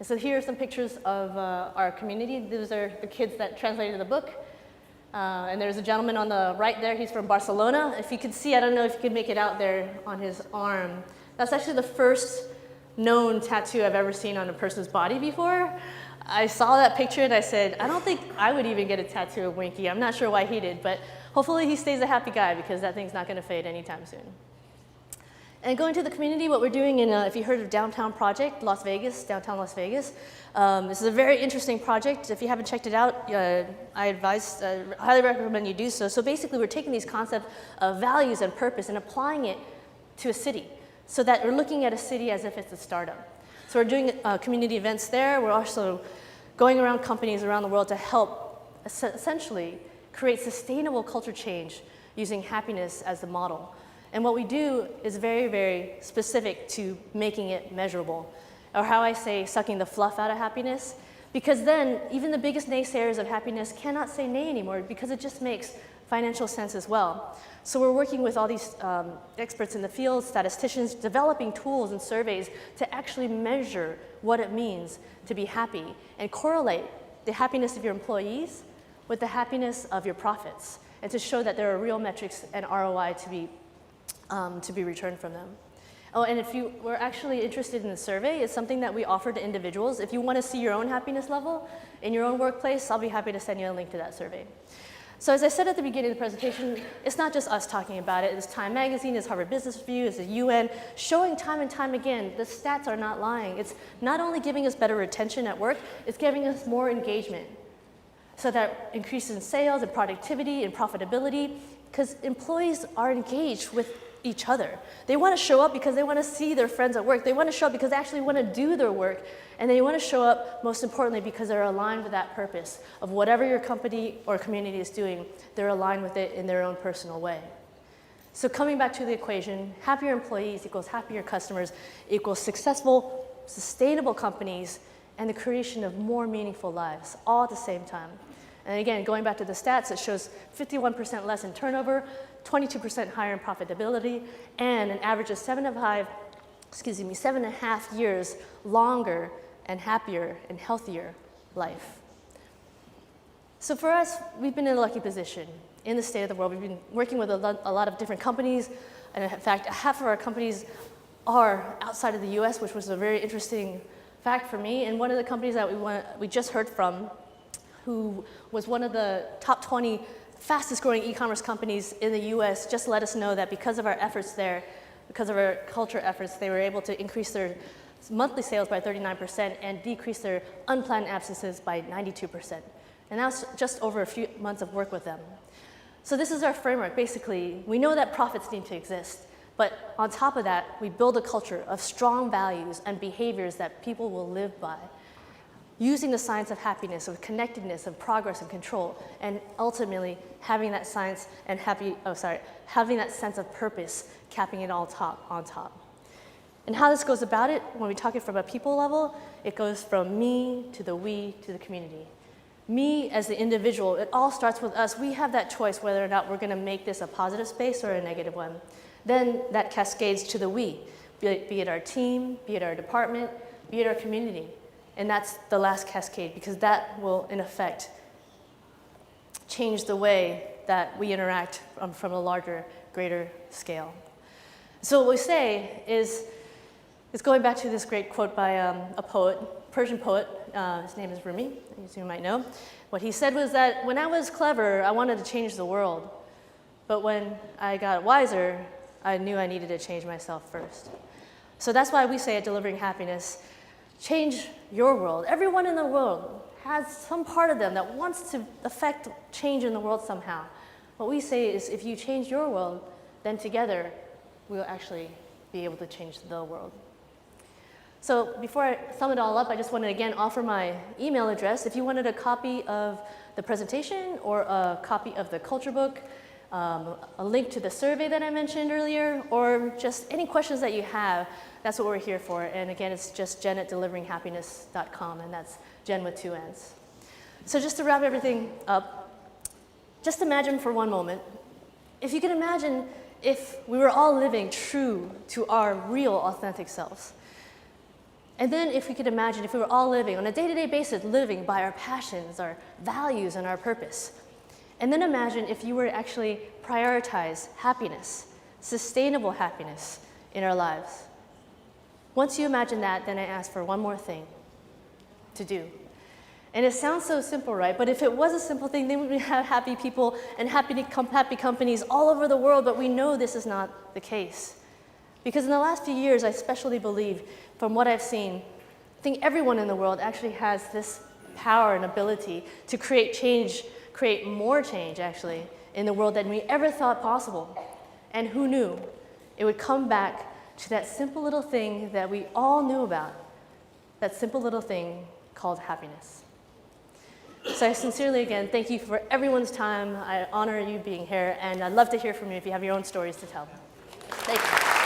And so here are some pictures of our community. Those are the kids that translated the book. And there's a gentleman on the right there, he's from Barcelona. If you can see, I don't know if you can make it out there on his arm. That's actually the first known tattoo I've ever seen on a person's body before. I saw that picture and I said, I don't think I would even get a tattoo of Winky. I'm not sure why he did, but hopefully he stays a happy guy because that thing's not going to fade anytime soon. And going to the community, what we're doing in, if you heard of Downtown Project, Las Vegas, downtown Las Vegas, this is a very interesting project. If you haven't checked it out, I highly recommend you do so. So basically, we're taking these concepts of values and purpose and applying it to a city so that we're looking at a city as if it's a startup. So we're doing community events there. We're also going around companies around the world to help essentially create sustainable culture change using happiness as the model. And what we do is very, very specific to making it measurable, or how I say, sucking the fluff out of happiness, because then even the biggest naysayers of happiness cannot say nay anymore because it just makes financial sense as well. So we're working with all these experts in the field, statisticians, developing tools and surveys to actually measure what it means to be happy and correlate the happiness of your employees with the happiness of your profits, and to show that there are real metrics and ROI to be returned from them. Oh, and if you were actually interested in the survey, it's something that we offer to individuals. If you want to see your own happiness level in your own workplace, I'll be happy to send you a link to that survey. So as I said at the beginning of the presentation, it's not just us talking about it. It's Time Magazine, it's Harvard Business Review, it's the UN, showing time and time again, the stats are not lying. It's not only giving us better retention at work, it's giving us more engagement. So that increases in sales and productivity and profitability, because employees are engaged with each other. They want to show up because they want to see their friends at work. They want to show up because they actually want to do their work. And they want to show up, most importantly, because they're aligned with that purpose of whatever your company or community is doing, they're aligned with it in their own personal way. So coming back to the equation, happier employees equals happier customers equals successful, sustainable companies and the creation of more meaningful lives, all at the same time. And again, going back to the stats, it shows 51% less in turnover, 22% higher in profitability, and an average of 7.5 years longer and happier and healthier life. So for us, we've been in a lucky position in the state of the world. We've been working with a lot of different companies, and in fact, half of our companies are outside of the US, which was a very interesting fact for me. And one of the companies that we just heard from, who was one of the top 20 fastest growing e-commerce companies in the US, just let us know that because of our efforts there, because of our culture efforts, they were able to increase their monthly sales by 39% and decrease their unplanned absences by 92%. And that was just over a few months of work with them. So this is our framework. Basically, we know that profits need to exist, but on top of that, we build a culture of strong values and behaviors that people will live by, using the science of happiness, of connectedness, of progress and control, and ultimately having that science and having that sense of purpose, capping it all on top. And how this goes about it, when we talk it from a people level, it goes from me to the we to the community. Me as the individual, it all starts with us. We have that choice whether or not we're gonna make this a positive space or a negative one. Then that cascades to the we, be it our team, be it our department, be it our community. And that's the last cascade, because that will, in effect, change the way that we interact from a larger, greater scale. So what we say is, it's going back to this great quote by a poet, Persian poet, his name is Rumi, as you might know. What he said was that when I was clever, I wanted to change the world. But when I got wiser, I knew I needed to change myself first. So that's why we say at Delivering Happiness, change your world. Everyone in the world has some part of them that wants to affect change in the world somehow. What we say is if you change your world, then together we'll actually be able to change the world. So before I sum it all up, I just want to again offer my email address. If you wanted a copy of the presentation or a copy of the culture book, a link to the survey that I mentioned earlier, or just any questions that you have, that's what we're here for. And again, it's just Jenn at deliveringhappiness.com, and that's Jenn with 2 N's. So just to wrap everything up, just imagine for one moment, if you can imagine if we were all living true to our real authentic selves. And then if we could imagine if we were all living on a day-to-day basis, living by our passions, our values, and our purpose. And then imagine if you were to actually prioritize happiness, sustainable happiness in our lives. Once you imagine that, then I ask for one more thing to do. And it sounds so simple, right? But if it was a simple thing, then we would have happy people and happy companies all over the world, but we know this is not the case. Because in the last few years, I especially believe, from what I've seen, I think everyone in the world actually has this power and ability to create change, create more change, actually, in the world than we ever thought possible. And who knew? It would come back to that simple little thing that we all knew about, that simple little thing called happiness. So I sincerely, again, thank you for everyone's time. I honor you being here, and I'd love to hear from you if you have your own stories to tell. Thank you.